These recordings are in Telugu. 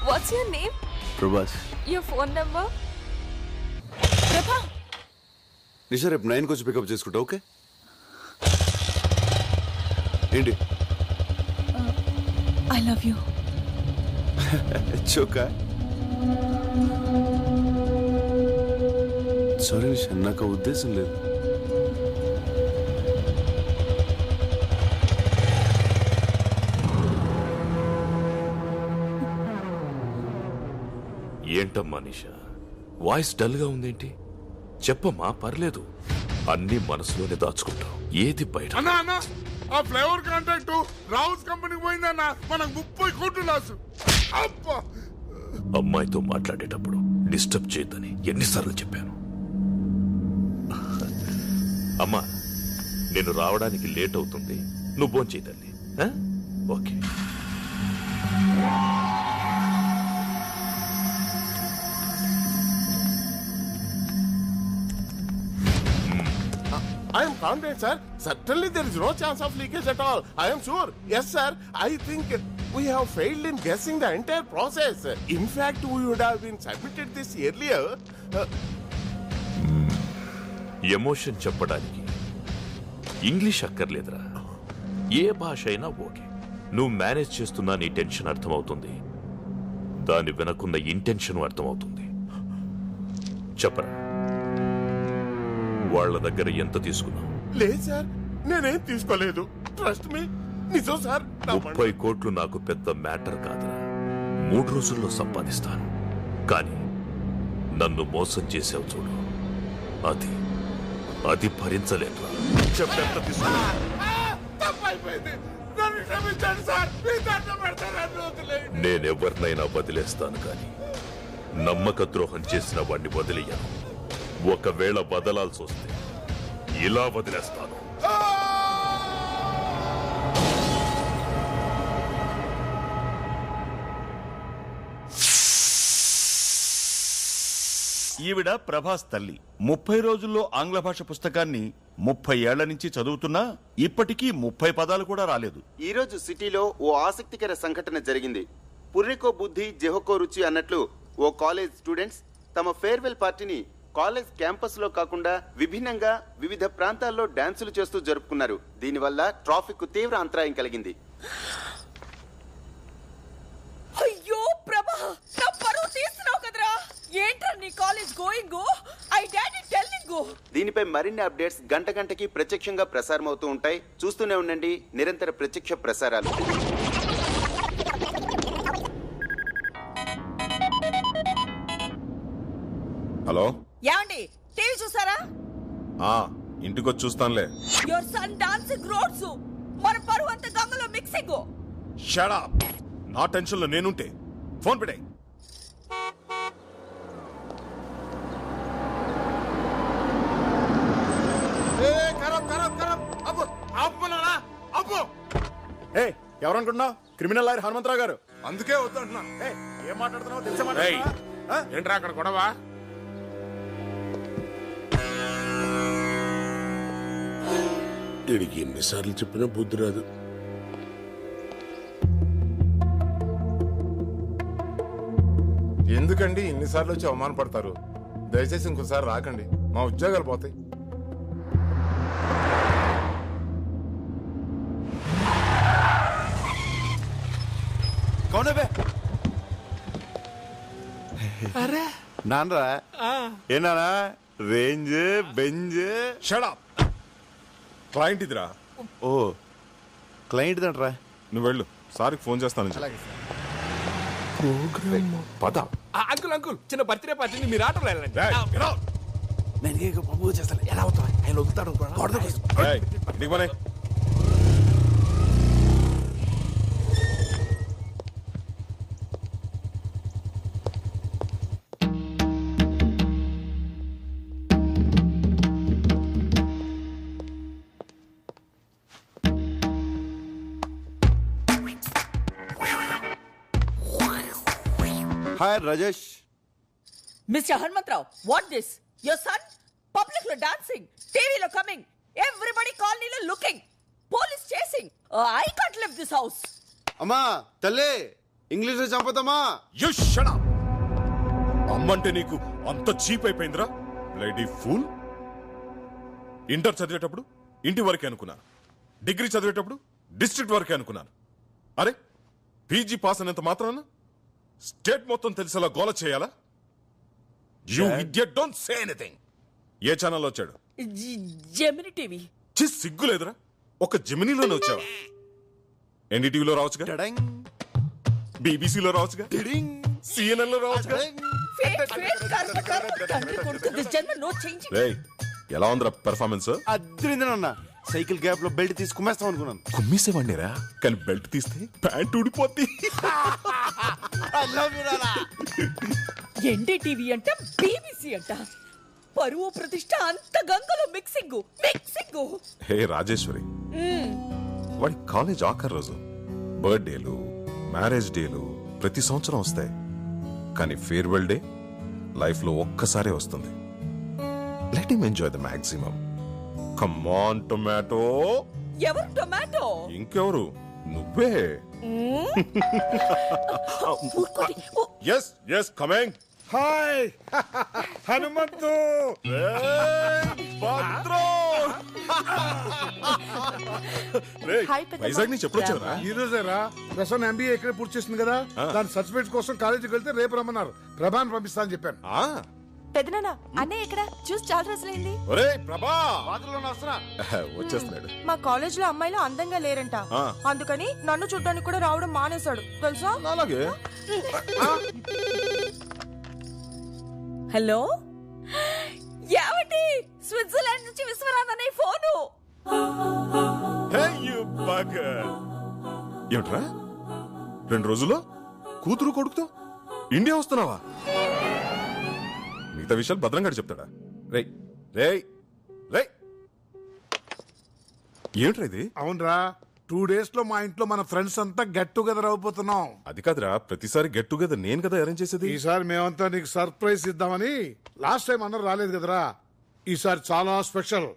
What's your name? Prabhas. Your phone number? Prabha. నిషా రేపు 9 వచ్చి పికప్ చేసుకుంటా ఓకే ఏంటి I love you. చోకా సారీ నిషా నాకు ఉద్దేశం లేదు ఏంటమ్మా నిషా వాయిస్ డల్ గా ఉందేంటి చెప్పమ్మా పర్లేదు అన్ని మనసులోనే దాచుకుంటావు ఏది బయట అన్నా ఆ ఫ్లేవర్ కాంట్రాక్ట్ రావుస్ కంపెనీకి పోయిందన్నా మనకు 30 కోట్లు లాసు అబ్బా అమ్మాయితో మాట్లాడేటప్పుడు డిస్టర్బ్ చేయొద్దని ఎన్నిసార్లు చెప్పాను అమ్మా నేను రావడానికి లేట్ అవుతుంది నువ్వు భోంచేయి తల్లి okay I am confident, sir. Certainly there is no chance of leakage at all. I am sure. Yes, sir. I think we have failed in guessing the entire process. In fact, we would have been submitted this earlier. Emotion చెప్పడానికి ఇంగ్లీష్ అక్కర్లేదురా ఏ భాష అయినా ఓకే నువ్వు మేనేజ్ చేస్తున్నా నీ టెన్షన్ అర్థమవుతుంది దాని వెనకున్న ఇంటెన్షన్ అర్థమవుతుంది చెప్పరా వాళ్ళ దగ్గర ఎంత తీసుకున్నావు లేదు సార్ నేనేం తీసుకోలేదు ట్రస్ట్ మీ నిజం సార్ 30 కోట్లు నాకు పెద్ద మ్యాటర్ కాదురా 3 రోజుల్లో సంపాదిస్తాను కానీ నన్ను మోసం చేసావు చూడు అది భరించలేదురా చెప్పెంత తీసుకున్నా నేనెవరినైనా వదిలేస్తాను కానీ నమ్మక ద్రోహం చేసిన వాడిని వదిలేయను ఒకవేళ బదలాల్సి వస్తే ఇలా వదిలేస్తాను ఈవిడ ప్రభాస్ తల్లి 30 రోజుల్లో ఆంగ్ల భాష పుస్తకాన్ని 30 ఏళ్ల నుంచి చదువుతున్నా ఇప్పటికీ 30 పదాలు కూడా రాలేదు. ఈ రోజు సిటీలో ఓ ఆసక్తికర సంఘటన జరిగింది. పుర్రెకో బుద్ధి జెహోకో రుచి అన్నట్లు ఓ కాలేజ్ స్టూడెంట్స్ తమ ఫేర్వెల్ పార్టీని కాలేజ్ క్యాంపస్ లో కాకుండా విభిన్నంగా వివిధ ప్రాంతాల్లో డాన్సులు చేస్తూ జరుపుకున్నారు. దీనివల్ల ట్రాఫిక్ కు తీవ్ర అంతరాయం కలిగింది. అయ్యో ప్రభా నా పరువు తీస్తున్నావు కదరా ఏంట్రా నీ college going I daddy telling దీనిపై మరిన్ని అప్డేట్స్ గంటకి ప్రత్యక్షంగా ప్రసారం అవుతూ ఉంటాయి. చూస్తూనే ఉండండి నిరంతర ప్రత్యక్ష ప్రసారాలు. హలో ఏమండి టీవీ చూసారా ఇంటికొచ్చి చూస్తానులే. యువర్ సన్ డాన్సింగ్ రోడ్స్ మన పరువు అంతా గంగలో మిక్సింగ్. షట్ అప్ నా టెన్షన్ లో నేనుంటే ఫోన్ పెట్టాయి. ఎవరనుకుంటున్నావు క్రిమినల్ లాయర్ హనుమంతరావు గారు. అందుకే వద్దంటున్నా. ఏం మాట్లాడుతున్నావు తెలుసా? ఏంట్రా అక్కడ గొడవ? వీడికి ఎన్నిసార్లు చెప్పినా బుద్ధి రాదు. ఎందుకండి ఇన్నిసార్లు వచ్చి అవమానపడతారు? దయచేసి ఇంకోసారి రాకండి, మా ఉద్యోగాలు పోతాయి. నాన్నరా ఏనా range Benz shut up. Client ఇదిరా. ఓ క్లయింట్ దంట్రా నువ్వు వెళ్ళు, సార్కి ఫోన్ చేస్తాను. పద అంకుల్ చిన్న బర్త్డే పార్టీని మీరు ఆటో వెళ్ళండి. నేను బాబు చేస్తాను ఎలా అవుతా ఆయన వదులుతాడు Hi, Rajesh. Mr. Hanmantrao, what this? Your son? Public lo dancing, TV lo coming, everybody colony lo looking, police chasing. I can't leave this house. Amma, talle, English లో చంపుతామా? You shut up. అమ్మంటే నీకు అంత చీప్ అయిపోయిందిరా బ్లడీ ఫూల్. ఇంటర్ చదివేటప్పుడు ఇంటి వరకే అనుకున్నాను, డిగ్రీ చదివేటప్పుడు డిస్ట్రిక్ట్ వరకే అనుకున్నాను. అరే పీజీ పాస్ అనేంత మాత్రాన స్టేట్ మొత్తం తెలిసేలా గోల చేయాలా? You idiot, don't say anything. ఏ ఛానల్ వచ్చాడు? Gemini TV. సిగ్గులేదురా, ఒక జెమినీలోనే వచ్చావా? ఎన్డీటీవీలో రావచ్చుగా, టడంగ్, బీబీసీలో రావచ్చుగా, టిడింగ్, సిఎన్ఎన్ లో రావచ్చుగా. రేయ్, ఎలా ఉందిరా పెర్ఫార్మెన్స్? అద్రిందనన్న. సైకిల్ గ్యాప్ లో బెల్ట్ తీసి కుమ్మేస్తాం అనుకున్నాను. కుమ్మేసేవాడిరా, కానీ బెల్ట్ తీస్తే ప్యాంట్ ఊడిపోద్ది. ఎన్డీటీవీ అంట, బీబీసీ అంట, పరువు ప్రతిష్ట అంత గంగలో మిక్సింగ్. హే రాజేశ్వరి, వాడి కాలేజ్ ఆఖరి రోజు. బర్త్డేలు, మ్యారేజ్ డేలు ప్రతి సంవత్సరం వస్తాయి, కానీ ఫేర్వెల్ డే లైఫ్ లో ఒక్కసారే వస్తుంది. Let him enjoy the maximum. Come on tomato. ఎవరు టొమాటో? ఇంకెవరు, నువ్వే. Yes yes coming. Hi Hanumanthu. Vizag నుంచి ఎప్పుడు వచ్చారా? ఈ రోజేరా ప్రసన్న ఎంబీఏ ఇక్కడ పూర్తి చేసింది కదా, దాని సర్టిఫికేట్ కోసం కాలేజీకి వెళ్తే రేపు రమ్మన్నారు. ప్రభాని పంపిస్తా అని చెప్పాను. పెదనాన్న అన్నయ్య ఇక్కడ చూసి చాలా రోజులైంది. ఒరేయ్ ప్రభా, వచ్చేస్తున్నాడు. మా కాలేజ్ లో అమ్మాయిలు అందంగా లేరంట, అందుకని నన్ను చూడ్డానికి కూడా రావడం మానేశాడు తెలుసా. అలాగే. హలో, ఏమండి? స్విట్జర్లాండ్ నుంచి విశ్వనాథ్ అనే ఫోను. ఏమిట్రా 2 రోజుల్లో కూతురు కొడుకుతో ఇండియా వస్తున్నావా? మిగతా విషయాలు భద్రంగా చెప్తాడా? రేయ్ రేయ్ రేయ్, ఏమిట్రా ఇది? అవునరా, 2 days లో మా ఇంట్లో మన ఫ్రెండ్స్ అంతా గెట్ టుగెదర్ అయిపోతున్నాం. అది కాదురా, ప్రతిసారి గెట్ టుగెదర్ నేను కదా అరేంజ్ చేసేది. ఈసారి మేమంతా నీకు సర్ప్రైజ్ ఇద్దామని. లాస్ట్ టైం అందరూ రాలేదు కదరా, ఈసారి చాలా స్పెషల్.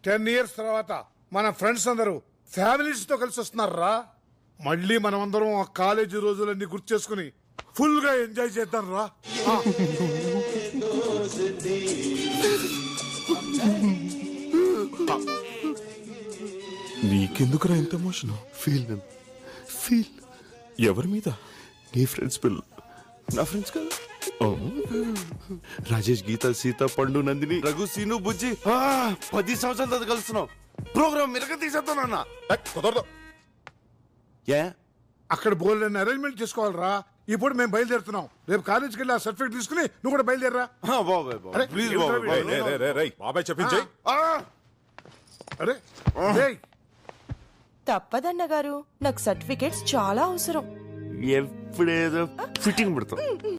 10 years తర్వాత మన ఫ్రెండ్స్ అందరూ ఫ్యామిలీస్ తో కలిసి వస్తున్నారా. మళ్ళీ మనం అందరం ఆ కాలేజీ రోజులన్నీ గుర్తు చేసుకుని ఫుల్ గా ఎంజాయ్ చేద్దాం రా. నీకెందుకురా ఇంత ఎమోషన్? ఫీల్ ఎవరి మీద? నీ ఫ్రెండ్స్ పిల్ల. నా ఫ్రెండ్స్ కదా, రాజేష్, గీత, సీత, పండు, నందిని, రఘు, సీను, బుజ్జి. 10 సంవత్సరాల తర్వాత కలుస్తున్నాం. ప్రోగ్రామ్ మిరక తీసేస్తానన్నా. కుదరదు. ఏ అక్కడ బోల్డ్ అరేంజ్మెంట్ చేసుకోవాలరా. ఇప్పుడు మేము బయలుదేరుతున్నాం. రేపు కాలేజీకి వెళ్ళి ఆ సర్టిఫికేట్ తీసుకుని నువ్వు కూడా బయలుదేరరా. బాబాయ్ ప్లీజ్ బాబాయ్ చెప్పించాయి. అరే తప్పదన్న గారు, నాకు సర్టిఫికేట్స్ చాలా అవసరం. ఎప్పుడేదో ఫిట్టింగ్ పెడతాం.